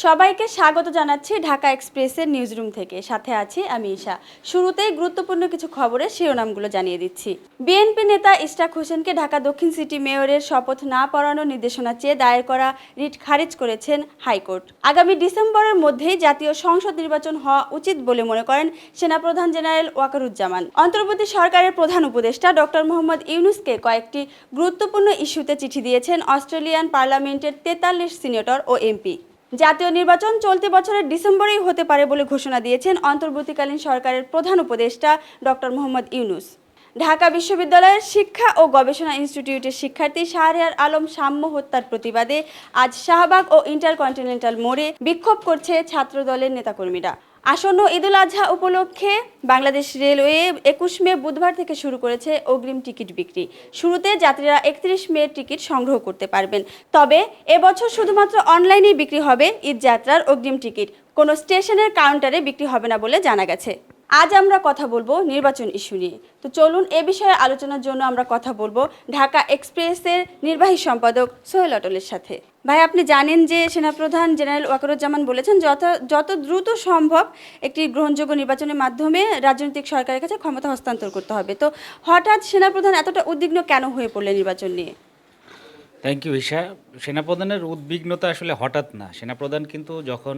সবাইকে স্বাগত জানাচ্ছি ঢাকা এক্সপ্রেসের নিউজরুম থেকে। সাথে আছি আমি ঈশা। শুরুতেই গুরুত্বপূর্ণ কিছু খবরের শিরোনামগুলো জানিয়ে দিচ্ছি। বিএনপি নেতা ইশরাক হোসেনকে ঢাকা দক্ষিণ সিটি মেয়রের শপথ না পড়ানোর নির্দেশনা চেয়ে দায়ের করা রিট খারিজ করেছেন হাইকোর্ট। আগামী ডিসেম্বরের মধ্যেই জাতীয় সংসদ নির্বাচন হওয়া উচিত বলে মনে করেন সেনাপ্রধান জেনারেল ওয়াকারুজ্জামান। অন্তর্বর্তী সরকারের প্রধান উপদেষ্টা ডক্টর মোহাম্মদ ইউনূসকে কয়েকটি গুরুত্বপূর্ণ ইস্যুতে চিঠি দিয়েছেন অস্ট্রেলিয়ান পার্লামেন্টের 43 সিনেটর ও এমপি। জাতীয় নির্বাচন চলতি বছরের ডিসেম্বরেই হতে পারে বলে ঘোষণা দিয়েছেন অন্তর্বর্তীকালীন সরকারের প্রধান উপদেষ্টা ডক্টর মোহাম্মদ ইউনূস। ঢাকা বিশ্ববিদ্যালয়ের শিক্ষা ও গবেষণা ইনস্টিটিউটের শিক্ষার্থী শাহরিয়ার আলম সাম্য হত্যার প্রতিবাদে আজ শাহবাগ ও ইন্টারকন্টিনেন্টাল মোড়ে বিক্ষোভ করছে ছাত্রদলের নেতাকর্মীরা। আসন্ন ঈদুল আজহা উপলক্ষে বাংলাদেশ রেলওয়ে 21 মে বুধবার থেকে শুরু করেছে অগ্রিম টিকিট বিক্রি। শুরুতে যাত্রীরা 31 মে টিকিট সংগ্রহ করতে পারবেন। তবে এবছর শুধুমাত্র অনলাইনেই বিক্রি হবে ঈদ যাত্রার অগ্রিম টিকিট। কোনো স্টেশনের কাউন্টারে বিক্রি হবে না বলে জানা গেছে। আজ আমরা কথা বলবো নির্বাচন ইস্যু নিয়ে। তো চলুন এ বিষয়ে আলোচনার জন্য আমরা কথা বলবো ঢাকা এক্সপ্রেসের নির্বাহী সম্পাদক সোহেল অটলের সাথে। ভাই, আপনি জানেন যে সেনাপ্রধান জেনারেল ওয়াকারুজ্জামান বলেছেন যত দ্রুত সম্ভব একটি গ্রহণযোগ্য নির্বাচনের মাধ্যমে রাজনৈতিক সরকারের কাছে ক্ষমতা হস্তান্তর করতে হবে। তো হঠাৎ সেনাপ্রধান এতটা উদ্বিগ্ন কেন হয়ে পড়লেন নির্বাচন নিয়ে? Thank you Isha. সেনাপ্রধানের উদ্বিগ্নতা আসলে হঠাৎ না। সেনাপ্রধান কিন্তু যখন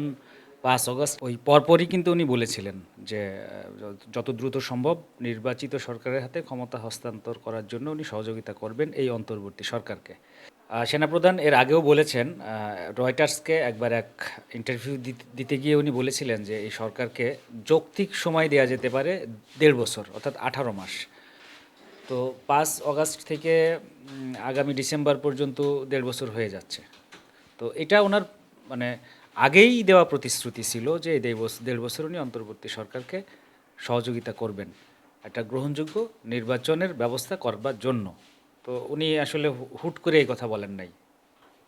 5 আগস্ট ওই পরপরই কিন্তু উনি বলেছিলেন যে যত দ্রুত সম্ভব নির্বাচিত সরকারের হাতে ক্ষমতা হস্তান্তর করার জন্য উনি সহযোগিতা করবেন এই অন্তর্বর্তী সরকারকে। সেনাপ্রধান এর আগেও বলেছেন, রয়টার্সকে একবার এক ইন্টারভিউ দিতে গিয়ে উনি বলেছিলেন যে এই সরকারকে যৌক্তিক সময় দেওয়া যেতে পারে 1.5 বছর, অর্থাৎ 18 মাস। তো 5 আগস্ট থেকে আগামী ডিসেম্বর পর্যন্ত 1.5 বছর হয়ে যাচ্ছে। তো এটা ওনার মানে আগেই দেওয়া প্রতিশ্রুতি ছিল যে এই 1.5 বছর উনি অন্তর্বর্তী সরকারকে সহযোগিতা করবেন একটা গ্রহণযোগ্য নির্বাচনের ব্যবস্থা করবার জন্য। তো উনি আসলে হুট করে এই কথা বলেন নাই।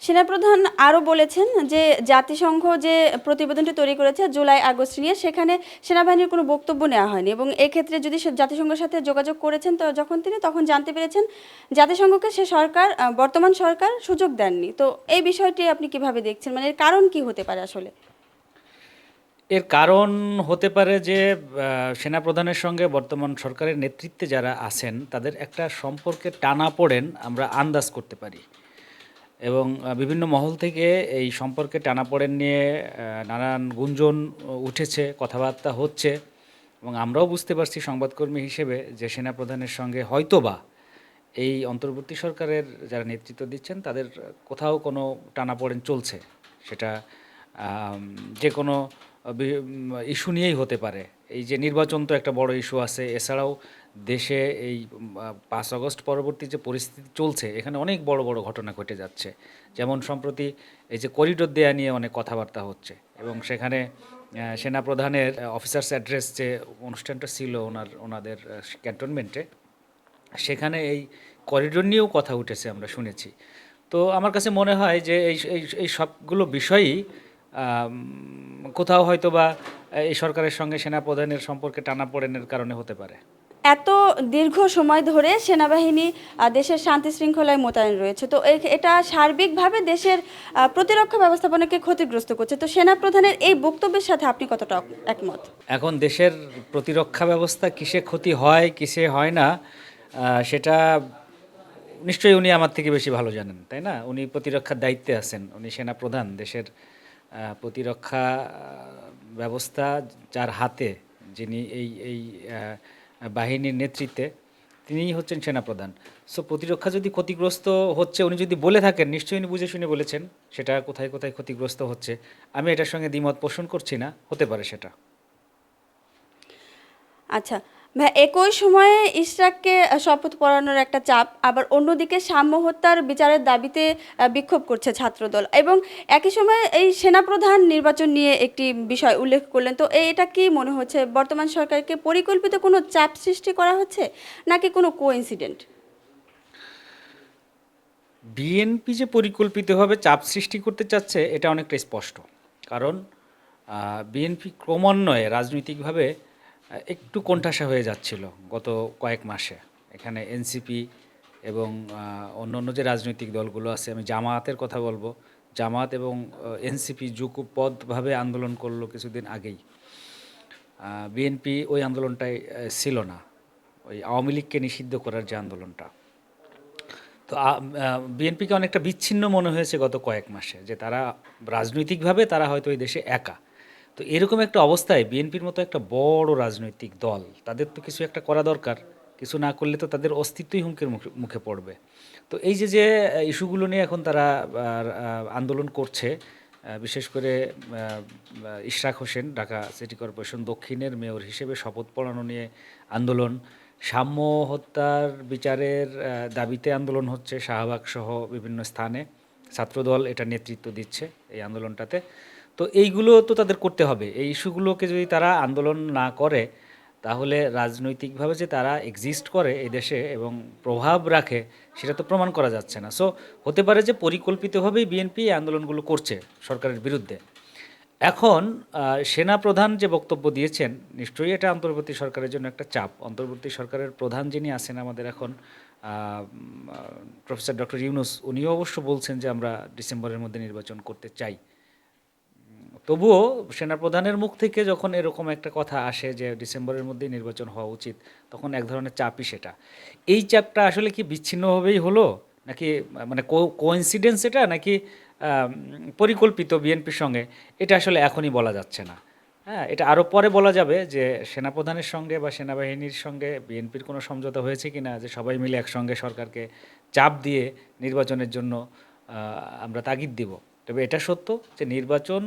সেনাপ্রধান আরও বলেছেন যে জাতিসংঘ যে প্রতিবেদনটি তৈরি করেছে জুলাই আগস্ট নিয়ে, সেখানে সেনাবাহিনীর কোনো বক্তব্য নেওয়া হয়নি এবং এক্ষেত্রে যদি সে জাতিসংঘের সাথে যোগাযোগ করেছেন তো তখন জানতে পেরেছেন জাতিসংঘকে বর্তমান সরকার সুযোগ দেননি। তো এই বিষয়টি আপনি কিভাবে দেখছেন, মানে এর কারণ কি হতে পারে আসলে? এর কারণ হতে পারে যে সেনাপ্রধানের সঙ্গে বর্তমান সরকারের নেতৃত্বে যারা আছেন তাদের একটা সম্পর্কের টানাপোড়েন আমরা আন্দাজ করতে পারি এবং বিভিন্ন মহল থেকে এই সম্পর্কে টানাপোড়েন নিয়ে নানান গুঞ্জন উঠেছে, কথাবার্তা হচ্ছে এবং আমরাও বুঝতে পারছি সংবাদকর্মী হিসেবে যে সেনাপ্রধানের সঙ্গে হয়তোবা এই অন্তর্বর্তী সরকারের যারা নেতৃত্ব দিচ্ছেন তাদের কোথাও কোনো টানাপোড়েন চলছে। সেটা যে কোনো ইস্যু নিয়েই হতে পারে। এই যে নির্বাচন তো একটা বড় ইস্যু আছে, এছাড়াও দেশে এই 5 আগস্ট পরবর্তী যে পরিস্থিতি চলছে এখানে অনেক বড় বড় ঘটনা ঘটে যাচ্ছে। যেমন সম্প্রতি এই যে করিডোর দেয়া নিয়ে অনেক কথাবার্তা হচ্ছে এবং সেখানে সেনাপ্রধানের অফিসার্স অ্যাড্রেস যে অনুষ্ঠানটা ছিল ওনাদের ক্যান্টনমেন্টে, সেখানে এই করিডোর নিয়েও কথা উঠেছে আমরা শুনেছি। তো আমার কাছে মনে হয় যে এই সবগুলো বিষয়ই কোথাও হয়তো বা এই সরকারের সঙ্গে সেনাপ্রধানের সম্পর্কে টানাপোড়েনের কারণে হতে পারে। এত দীর্ঘ সময় ধরে সেনাবাহিনী দেশের শান্তি শৃঙ্খলায় মোতায়েন রয়েছে, তো এটা সার্বিকভাবে দেশের প্রতিরক্ষা ব্যবস্থাপনাকে ক্ষতিগ্রস্ত করছে। তো সেনাপ্রধানের এই বক্তব্যের সাথে আপনি কতটা একমত? এখন দেশের প্রতিরক্ষা ব্যবস্থা কিসে ক্ষতি হয় কিসে হয় না, সেটা নিশ্চয়ই উনি আমার থেকে বেশি ভালো জানেন, তাই না? উনি প্রতিরক্ষার দায়িত্বে আছেন, উনি সেনাপ্রধান। দেশের প্রতিরক্ষা ব্যবস্থা যার হাতে, যিনি এই এই বাহিনীর নেতৃত্বে, তিনিই হচ্ছেন সেনাপ্রধান। সো প্রতিরক্ষা যদি ক্ষতিগ্রস্ত হচ্ছে উনি যদি বলে থাকেন, নিশ্চয়ই উনি বুঝে শুনে বলেছেন সেটা কোথায় কোথায় ক্ষতিগ্রস্ত হচ্ছে। আমি এটার সঙ্গে দ্বিমত পোষণ করছি না, হতে পারে সেটা। আচ্ছা ভাই, একই সময়ে ইশরাককে শপথ পড়ানোর একটা চাপ, আবার অন্যদিকে সাম্য হত্যার বিচারের দাবিতে বিক্ষোভ করছে ছাত্রদল এবং একই সময়ে এই সেনাপ্রধান নির্বাচন নিয়ে একটি বিষয় উল্লেখ করলেন। তো এটা কি মনে হচ্ছে বর্তমান সরকারকে পরিকল্পিত কোনো চাপ সৃষ্টি করা হচ্ছে নাকি কোনো কোইন্সিডেন্ট? বিএনপি যে পরিকল্পিতভাবে চাপ সৃষ্টি করতে চাচ্ছে এটা অনেকটা স্পষ্ট। কারণ বিএনপি ক্রমান্বয়ে রাজনৈতিকভাবে একটু কোণঠাসা হয়ে যাচ্ছিল গত কয়েক মাসে। এখানে এনসিপি এবং অন্য অন্য যে রাজনৈতিক দলগুলো আছে, আমি জামায়াতের কথা বলবো, জামাত এবং এনসিপি যুগপৎভাবে আন্দোলন করলো কিছুদিন আগেই। বিএনপি ওই আন্দোলনটায় ছিল না, ওই আওয়ামী লীগকে নিষিদ্ধ করার যে আন্দোলনটা। তো বিএনপিকে অনেকটা বিচ্ছিন্ন মনে হয়েছে গত কয়েক মাসে, যে তারা রাজনৈতিকভাবে তারা হয়তো এই দেশে একা। তো এরকম একটা অবস্থায় বিএনপির মতো একটা বড় রাজনৈতিক দল, তাদের তো কিছু একটা করা দরকার। কিছু না করলে তো তাদের অস্তিত্বই হুমকির মুখে মুখে পড়বে। তো এই যে যে ইস্যুগুলো নিয়ে এখন তারা আন্দোলন করছে, বিশেষ করে ইশরাক হোসেন ঢাকা সিটি কর্পোরেশন দক্ষিণের মেয়র হিসেবে শপথ পড়ানো নিয়ে আন্দোলন, সাম্য হত্যার বিচারের দাবিতে আন্দোলন হচ্ছে শাহবাগ সহ বিভিন্ন স্থানে। ছাত্রদল এটা নেতৃত্ব দিচ্ছে এই আন্দোলনটাতে। তো এইগুলো তো তাদের করতে হবে। এই ইস্যুগুলোকে যদি তারা আন্দোলন না করে, তাহলে রাজনৈতিকভাবে যে তারা এক্সিস্ট করে এই দেশে এবং প্রভাব রাখে, সেটা তো প্রমাণ করা যাচ্ছে না। সো হতে পারে যে পরিকল্পিতভাবেই বিএনপি এই আন্দোলনগুলো করছে সরকারের বিরুদ্ধে। এখন সেনাপ্রধান যে বক্তব্য দিয়েছেন, নিশ্চয়ই এটা অন্তর্বর্তী সরকারের জন্য একটা চাপ। অন্তর্বর্তী সরকারের প্রধান যিনি আছেন আমাদের এখন, প্রফেসর ডক্টর ইউনূস, উনিও অবশ্য বলছেন যে আমরা ডিসেম্বরের মধ্যে নির্বাচন করতে চাই। তবুও সেনাপ্রধানের মুখ থেকে যখন এরকম একটা কথা আসে যে ডিসেম্বরের মধ্যেই নির্বাচন হওয়া উচিত, তখন এক ধরনের চাপই সেটা। এই চাপটা আসলে কি বিচ্ছিন্নভাবেই হলো, নাকি মানে কোইন্সিডেন্স এটা, নাকি পরিকল্পিত বিএনপির সঙ্গে, এটা আসলে এখনই বলা যাচ্ছে না। হ্যাঁ, এটা আরও পরে বলা যাবে যে সেনাপ্রধানের সঙ্গে বা সেনাবাহিনীর সঙ্গে বিএনপির কোনো সমঝোতা হয়েছে কি না, যে সবাই মিলে একসঙ্গে সরকারকে চাপ দিয়ে নির্বাচনের জন্য আমরা তাগিদ দিব। তবে এটা সত্য যে নির্বাচন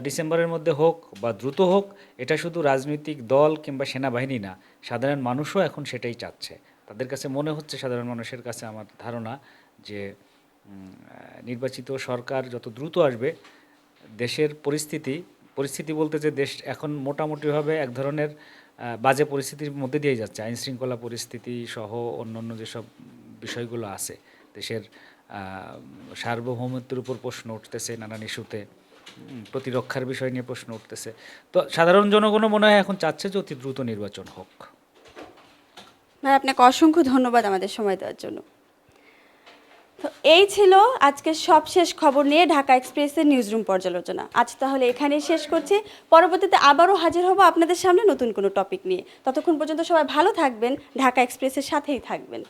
ডিসেম্বরের মধ্যে হোক বা দ্রুত হোক, এটা শুধু রাজনৈতিক দল কিংবা সেনাবাহিনী না, সাধারণ মানুষও এখন সেটাই চাচ্ছে। তাদের কাছে মনে হচ্ছে, সাধারণ মানুষের কাছে আমার ধারণা, যে নির্বাচিত সরকার যত দ্রুত আসবে, দেশের পরিস্থিতি বলতে যে দেশ এখন মোটামুটিভাবে এক ধরনের বাজে পরিস্থিতির মধ্যে দিয়ে যাচ্ছে। আইনশৃঙ্খলা পরিস্থিতি সহ অন্যান্য যেসব বিষয়গুলো আছে, দেশের সার্বভৌমত্বের উপর প্রশ্ন উঠতেছে নানান ইস্যুতে, প্রতিরক্ষার বিষয় নিয়ে প্রশ্ন উঠতেছে। তো সাধারণ জনগণও মনে হয় এখন চাচ্ছে যে অতি দ্রুত নির্বাচন হোক। ভাই, আপনাকে অসংখ্য ধন্যবাদ আমাদের সময় দেওয়ার জন্য। তো এই ছিল আজকের সবশেষ খবর নিয়ে ঢাকা এক্সপ্রেসের নিউজরুম পর্যালোচনা। আজ তাহলে এখানেই শেষ করছি। পরবর্তীতে আবারও হাজির হব আপনাদের সামনে নতুন কোনো টপিক নিয়ে। ততক্ষণ পর্যন্ত সবাই ভালো থাকবেন, ঢাকা এক্সপ্রেসের সাথেই থাকবেন।